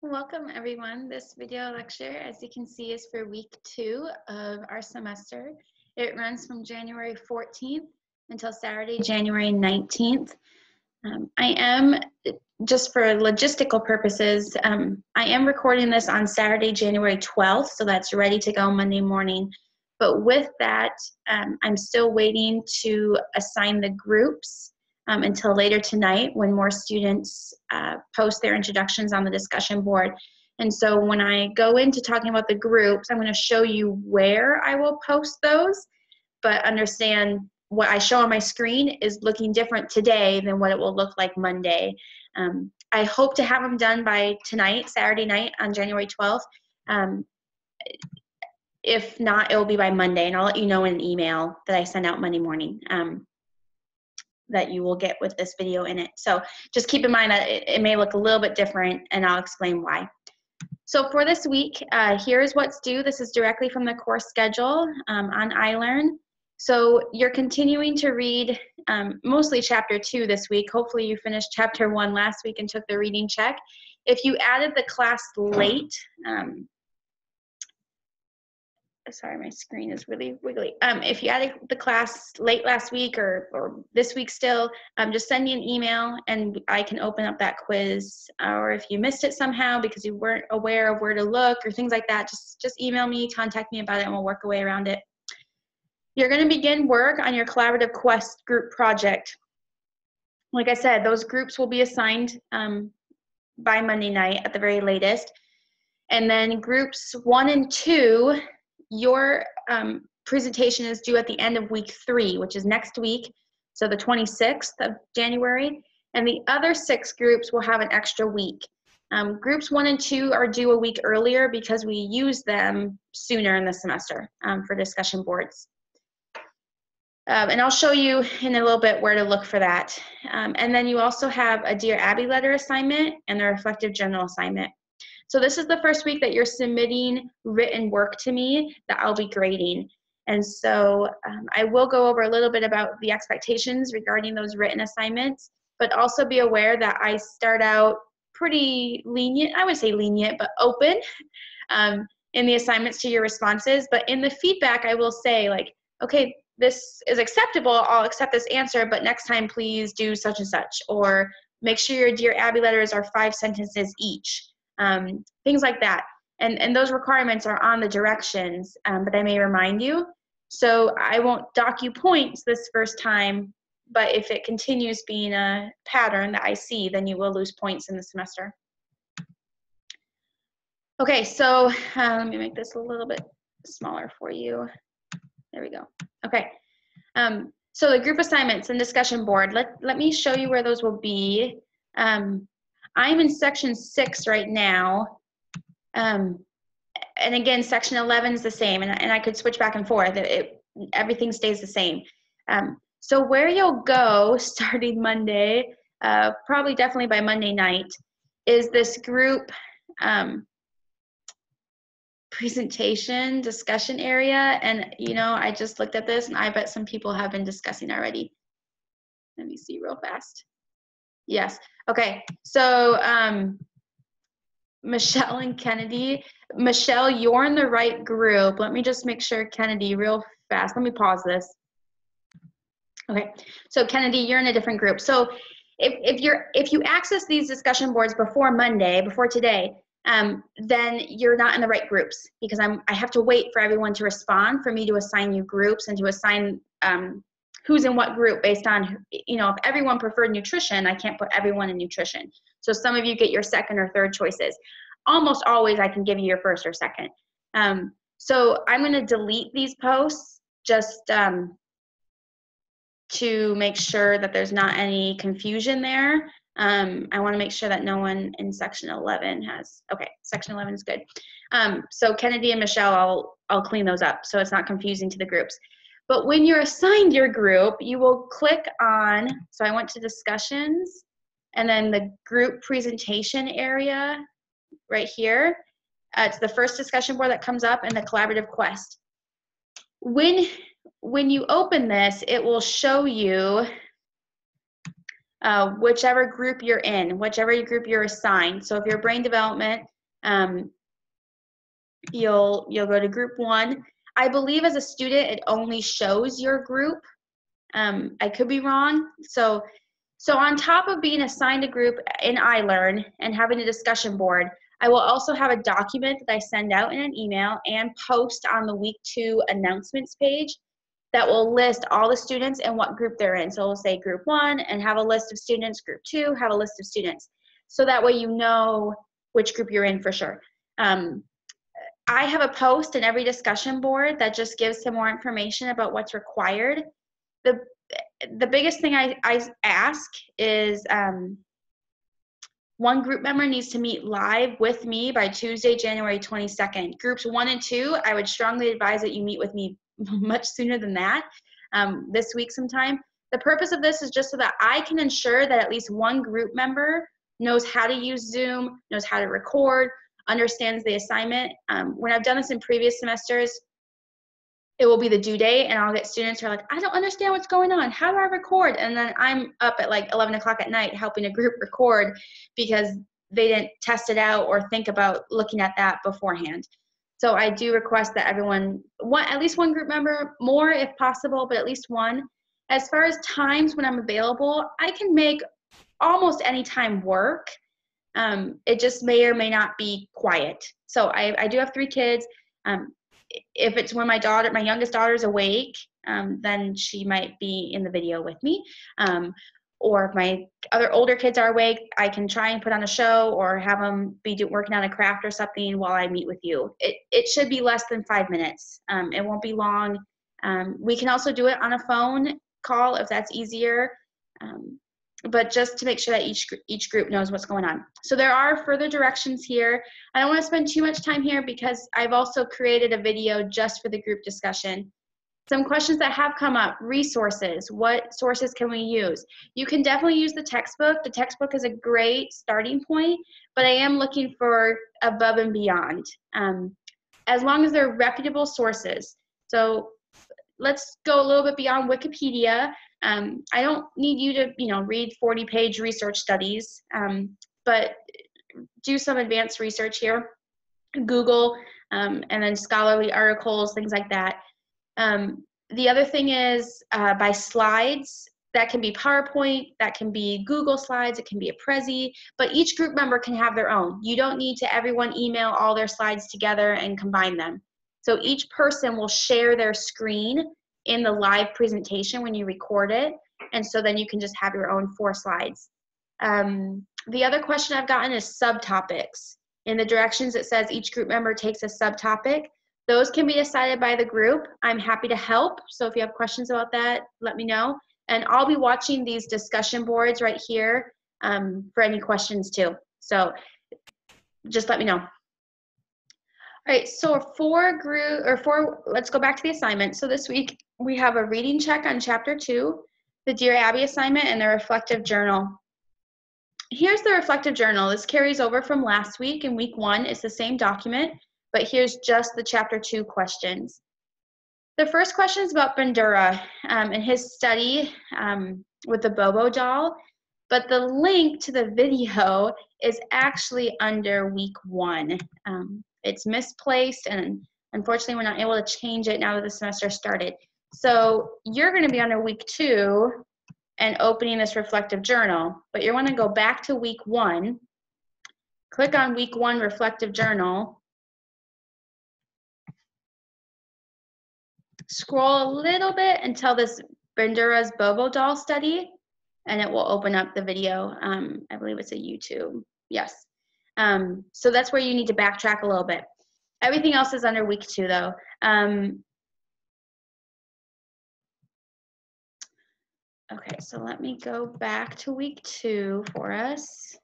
Welcome everyone. This video lecture, as you can see, is for week 2 of our semester. It runs from January 14th until Saturday, January 19th. I am, just for logistical purposes, I am recording this on Saturday, January 12th, so that's ready to go Monday morning. But with that, I'm still waiting to assign the groups until later tonight when more students post their introductions on the discussion board. And so when I go into talking about the groups, I'm going to show you where I will post those, but understand what I show on my screen is looking different today than what it will look like Monday. I hope to have them done by tonight, Saturday night on January 12th. If not, it will be by Monday, and I'll let you know in an email that I send out Monday morning that you will get with this video in it. So just keep in mind that it may look a little bit different, and I'll explain why. So for this week, here's what's due. This is directly from the course schedule on iLearn. So you're continuing to read mostly chapter 2 this week. Hopefully you finished chapter 1 last week and took the reading check. If you added the class late, sorry, my screen is really wiggly. If you added the class late last week or this week still, just send me an email and I can open up that quiz. Or if you missed it somehow because you weren't aware of where to look or things like that, just email me, contact me about it, and we'll work our way around it. You're going to begin work on your collaborative quest group project. Like I said, those groups will be assigned by Monday night at the very latest. And then groups 1 and 2, your presentation is due at the end of week 3, which is next week, so the 26th of January. And the other 6 groups will have an extra week. Groups 1 and 2 are due a week earlier because we use them sooner in the semester for discussion boards. And I'll show you in a little bit where to look for that. And then you also have a Dear Abby letter assignment and a reflective journal assignment. So this is the first week that you're submitting written work to me that I'll be grading. And so I will go over a little bit about the expectations regarding those written assignments, but also be aware that I start out pretty lenient, I would say lenient, but open in the assignments to your responses. But in the feedback, I will say like, okay, this is acceptable, I'll accept this answer, but next time please do such and such, or make sure your Dear Abby letters are 5 sentences each. Things like that. And those requirements are on the directions, but I may remind you. So I won't dock you points this first time, but if it continues being a pattern that I see, then you will lose points in the semester. Okay, so let me make this a little bit smaller for you. There we go. Okay. So the group assignments and discussion board, let me show you where those will be. I'm in section 6 right now. And again, section 11 is the same, and I could switch back and forth. Everything stays the same. So where you'll go starting Monday, probably definitely by Monday night, is this group presentation discussion area. And you know, I just looked at this and I bet some people have been discussing already. Let me see real fast. Yes. Okay. So Michelle and Kennedy. Michelle, you're in the right group. Let me just make sure, Kennedy, real fast. Let me pause this. Okay. So Kennedy, you're in a different group. So if you access these discussion boards before Monday, before today, then you're not in the right groups, because I have to wait for everyone to respond for me to assign you groups and to assign who's in what group based on, you know, if everyone preferred nutrition, I can't put everyone in nutrition. So some of you get your second or third choices. Almost always I can give you your first or second. So I'm going to delete these posts just to make sure that there's not any confusion there. I want to make sure that no one in section 11 has, okay, section 11 is good. So Kennedy and Michelle, I'll clean those up so it's not confusing to the groups. But when you're assigned your group, you will click on, so I went to discussions, and then the group presentation area right here. It's the first discussion board that comes up in the collaborative quest. When you open this, it will show you whichever group you're in, whichever group you're assigned. So if you're brain development, you'll go to group 1. I believe as a student, it only shows your group. I could be wrong. So on top of being assigned a group in iLearn and having a discussion board, I will also have a document that I send out in an email and post on the week 2 announcements page that will list all the students and what group they're in. So it'll say group 1 and have a list of students, group 2, have a list of students. So that way you know which group you're in for sure. I have a post in every discussion board that just gives some more information about what's required. The biggest thing I ask is one group member needs to meet live with me by Tuesday, January 22nd. Groups 1 and 2, I would strongly advise that you meet with me much sooner than that, this week sometime. The purpose of this is just so that I can ensure that at least one group member knows how to use Zoom, knows how to record, understands the assignment. When I've done this in previous semesters, it will be the due date and I'll get students who are like, I don't understand what's going on. How do I record? And then I'm up at like 11 o'clock at night helping a group record because they didn't test it out or think about looking at that beforehand. So I do request that everyone, at least one group member, more if possible, but at least one. As far as times when I'm available, I can make almost any time work. It just may or may not be quiet. So I do have 3 kids. If it's when my youngest daughter's awake, then she might be in the video with me. Or if my other older kids are awake, I can try and put on a show or have them be working on a craft or something while I meet with you. It should be less than 5 minutes. It won't be long. We can also do it on a phone call if that's easier. But just to make sure that each group knows what's going on. So there are further directions here. I don't want to spend too much time here because I've also created a video just for the group discussion. Some questions that have come up: resources. What sources can we use? You can definitely use the textbook. The textbook is a great starting point, but I am looking for above and beyond, as long as they're reputable sources. So let's go a little bit beyond Wikipedia. I don't need you to, read 40-page research studies, but do some advanced research here. Google, and then scholarly articles, things like that. The other thing is by slides. That can be PowerPoint, that can be Google Slides, it can be a Prezi, but each group member can have their own. You don't need to everyone email all their slides together and combine them. So each person will share their screen in the live presentation when you record it, and so then you can just have your own 4 slides. The other question I've gotten is subtopics. In the directions it says each group member takes a subtopic. Those can be decided by the group. I'm happy to help, so if you have questions about that, let me know. And I'll be watching these discussion boards right here for any questions too. So just let me know. All right, so let's go back to the assignment. So this week we have a reading check on chapter 2, the Dear Abby assignment, and the reflective journal. Here's the reflective journal. This carries over from last week. In week 1, it's the same document, but here's just the chapter 2 questions. The first question is about Bandura and his study with the Bobo doll, but the link to the video is actually under week 1. It's misplaced, and unfortunately we're not able to change it now that the semester started. So you're going to be under week 2 and opening this reflective journal, but you want to go back to week 1, click on week 1 reflective journal, scroll a little bit until this Bandura's Bobo doll study, and it will open up the video. I believe it's a YouTube. Yes. So that's where you need to backtrack a little bit. Everything else is under week 2 though. Okay, so let me go back to week 2 for us.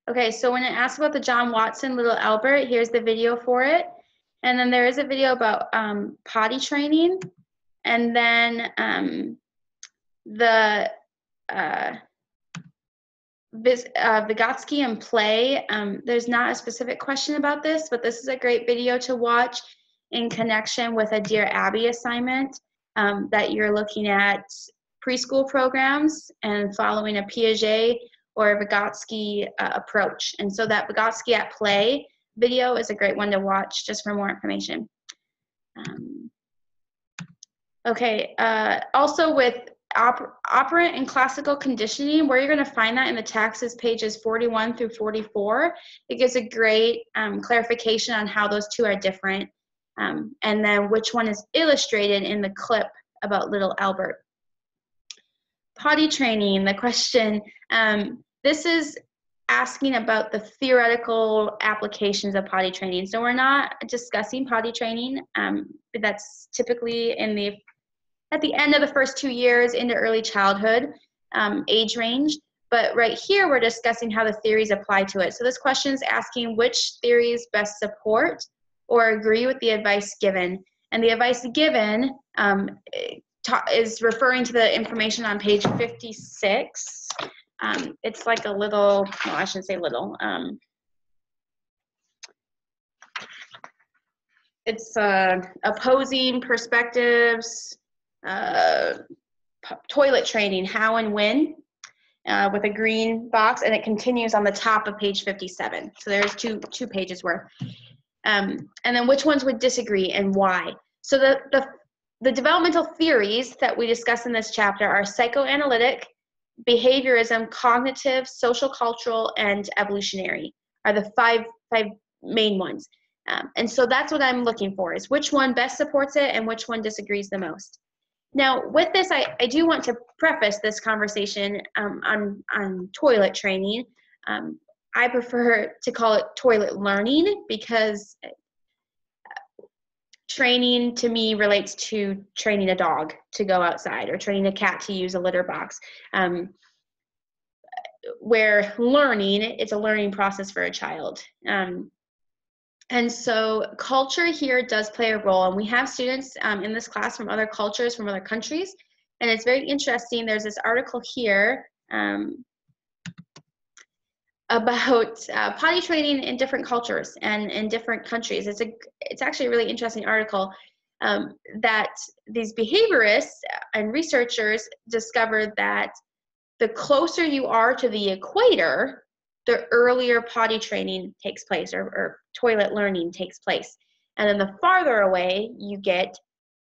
Okay, so when it asks about the John Watson Little Albert, here's the video for it. And then there is a video about potty training. And then Vygotsky and play. There's not a specific question about this, but this is a great video to watch in connection with a Dear Abby assignment that you're looking at preschool programs and following a Piaget or a Vygotsky approach. And so that Vygotsky at play video is a great one to watch just for more information. Okay, also with operant and classical conditioning, where you're going to find that in the text is pages 41 through 44. It gives a great clarification on how those two are different, and then which one is illustrated in the clip about little Albert. Potty training, the question, this is asking about the theoretical applications of potty training. So we're not discussing potty training, but that's typically at the end of the first 2 years into early childhood age range. But right here, we're discussing how the theories apply to it. So this question is asking which theories best support or agree with the advice given. And the advice given is referring to the information on page 56. It's like a little, well, I shouldn't say little. It's opposing perspectives, toilet training, how and when, with a green box, and it continues on the top of page 57. So there's two pages worth. And then which ones would disagree and why? So the developmental theories that we discuss in this chapter are psychoanalytic, behaviorism, cognitive, social cultural, and evolutionary are the five main ones. And so that's what I'm looking for, is which one best supports it and which one disagrees the most. Now, with this, I do want to preface this conversation on toilet training. I prefer to call it toilet learning because training to me relates to training a dog to go outside or training a cat to use a litter box. Where learning, it's a learning process for a child. And so culture here does play a role, and we have students in this class from other cultures, from other countries, and it's very interesting. There's this article here about potty training in different cultures and in different countries. It's actually a really interesting article that these behaviorists and researchers discovered that the closer you are to the equator, the earlier potty training takes place, or toilet learning takes place. And then the farther away you get,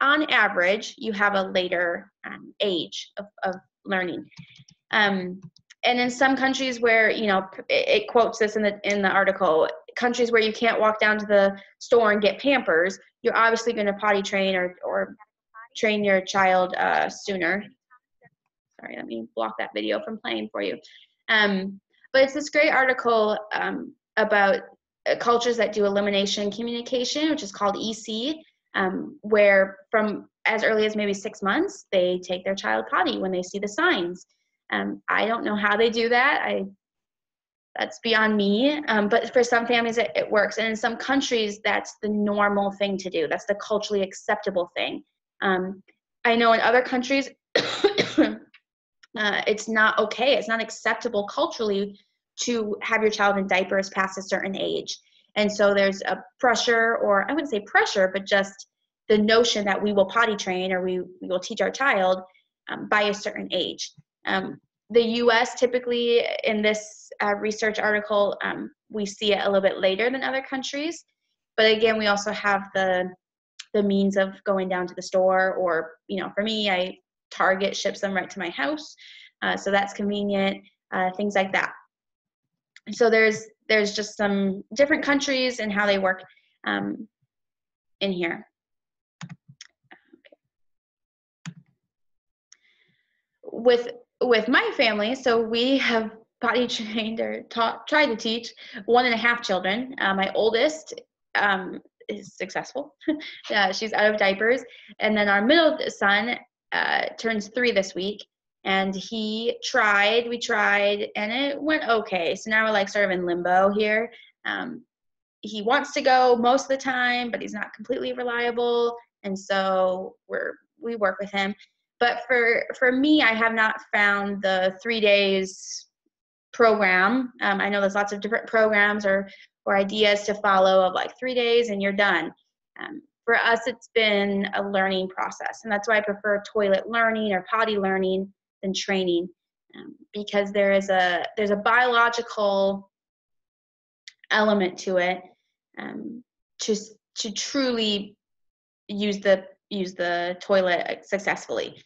on average, you have a later age of learning. And in some countries where, it quotes this in the article, countries where you can't walk down to the store and get Pampers, you're obviously going to potty train or train your child sooner. Sorry, let me block that video from playing for you. But it's this great article about cultures that do elimination communication, which is called EC, where from as early as maybe 6 months, they take their child potty when they see the signs. I don't know how they do that. That's beyond me. But for some families, it works. And in some countries, that's the normal thing to do. That's the culturally acceptable thing. I know in other countries, it's not okay. It's not acceptable culturally to have your child in diapers past a certain age. And so there's a pressure, or I wouldn't say pressure, but just the notion that we will potty train or we will teach our child by a certain age. The U.S. typically in this research article, we see it a little bit later than other countries. But again, we also have the means of going down to the store, or, for me, Target ships them right to my house, so that's convenient, things like that. So there's just some different countries and how they work in here. Okay. With my family, so we have potty trained or tried to teach 1.5 children. My oldest is successful. She's out of diapers, and then our middle son turns 3 this week, and we tried, and it went okay. So now we're like sort of in limbo here. He wants to go most of the time, but he's not completely reliable, and so we work with him. But for me, I have not found the 3 days program. I know there's lots of different programs or ideas to follow of like 3 days and you're done. For us, it's been a learning process, and that's why I prefer toilet learning or potty learning than training, because there's a biological element to it, to truly use the toilet successfully.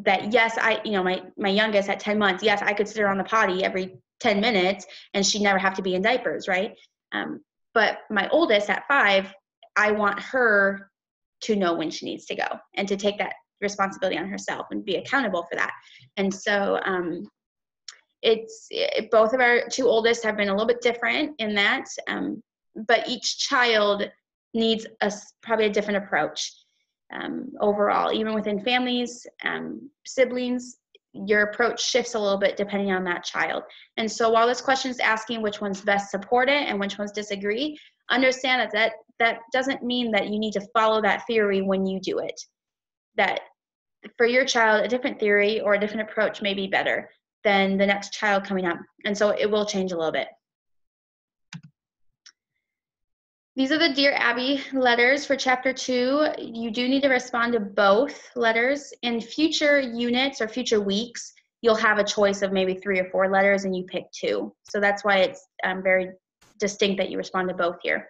That yes, my youngest at 10 months, yes, I could sit her on the potty every 10 minutes and she'd never have to be in diapers, right? But my oldest at 5, I want her to know when she needs to go and to take that responsibility on herself and be accountable for that. And so both of our 2 oldest have been a little bit different in that, but each child needs probably a different approach overall. Even within families, siblings, your approach shifts a little bit depending on that child. And so while this question is asking which ones best support it and which ones disagree, understand that doesn't mean that you need to follow that theory when you do it. That for your child, a different theory or a different approach may be better than the next child coming up. And so it will change a little bit. These are the Dear Abby letters for Chapter 2. You do need to respond to both letters. In future units or future weeks, you'll have a choice of maybe 3 or 4 letters and you pick 2. So that's why it's very distinct that you respond to both here.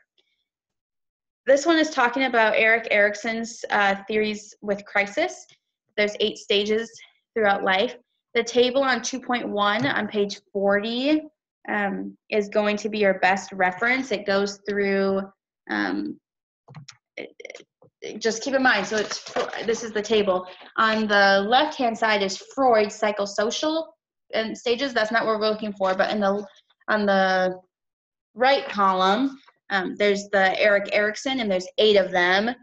This one is talking about Erik Erikson's theories with crisis. There's 8 stages throughout life. The table on 2.1 on page 40 is going to be your best reference. It goes through, just keep in mind, so this is the table. On the left-hand side is Freud's psychosocial stages. That's not what we're looking for, but on the right column, there's the Erik Erikson, and there's 8 of them.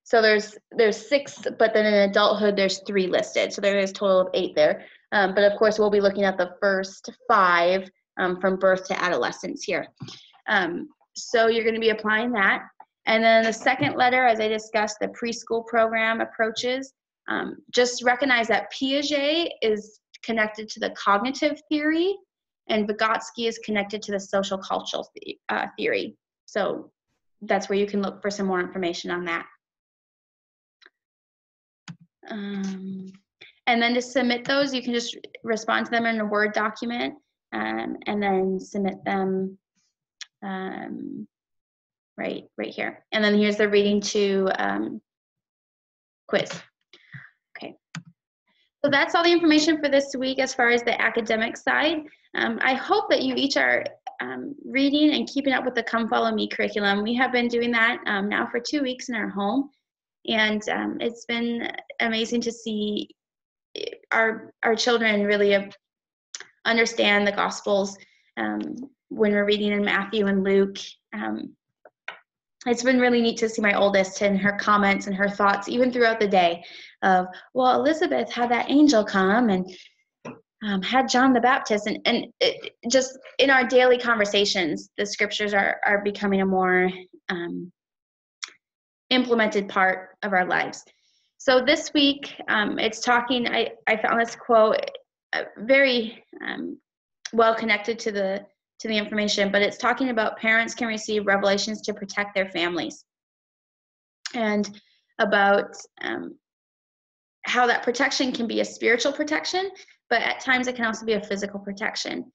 So there's 6, but then in adulthood there's 3 listed. So there is a total of 8 there. But of course we'll be looking at the first 5 from birth to adolescence here. So you're going to be applying that. And then the second letter, as I discussed, the preschool program approaches. Just recognize that Piaget is connected to the cognitive theory, and Vygotsky is connected to the social cultural theory. So that's where you can look for some more information on that. And then to submit those, you can just respond to them in a Word document, and then submit them right here. And then here's the reading to quiz. Okay. So that's all the information for this week as far as the academic side. I hope that you each are reading and keeping up with the Come Follow Me curriculum. We have been doing that now for 2 weeks in our home. And it's been amazing to see our children really understand the Gospels when we're reading in Matthew and Luke. It's been really neat to see my oldest and her comments and her thoughts even throughout the day of, well, Elizabeth had that angel come and had John the Baptist. And just in our daily conversations, the scriptures are becoming a more implemented part of our lives. So this week, it's talking, I found this quote very well connected to the information, but it's talking about parents can receive revelations to protect their families, and about how that protection can be a spiritual protection, but at times it can also be a physical protection.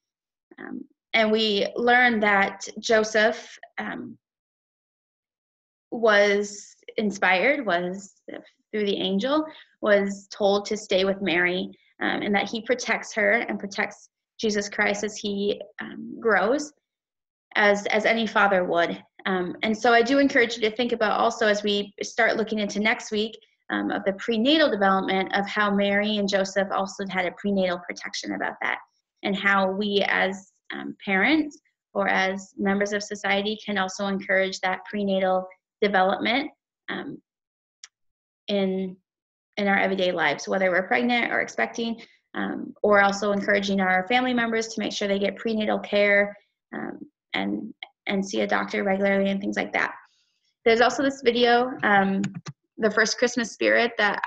And we learned that Joseph was inspired, was through the angel, was told to stay with Mary, and that he protects her and protects Jesus Christ as he grows, as any father would. And so I do encourage you to think about also, as we start looking into next week, of the prenatal development of how Mary and Joseph also had a prenatal protection about that, and how we as parents or as members of society can also encourage that prenatal development in our everyday lives, whether we're pregnant or expecting, or also encouraging our family members to make sure they get prenatal care and see a doctor regularly and things like that. There's also this video, The First Christmas Spirit, that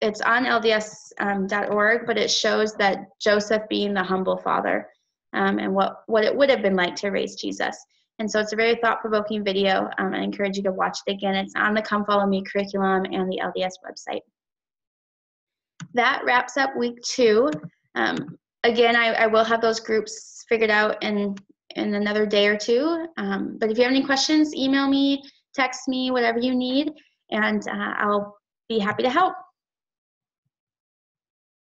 it's on LDS.org, but it shows that Joseph being the humble father, and what it would have been like to raise Jesus. And so it's a very thought-provoking video. I encourage you to watch it again. It's on the Come Follow Me curriculum and the LDS website. That wraps up week 2. Again, I will have those groups figured out in another day or 2. But if you have any questions, email me, text me, whatever you need, and I'll be happy to help.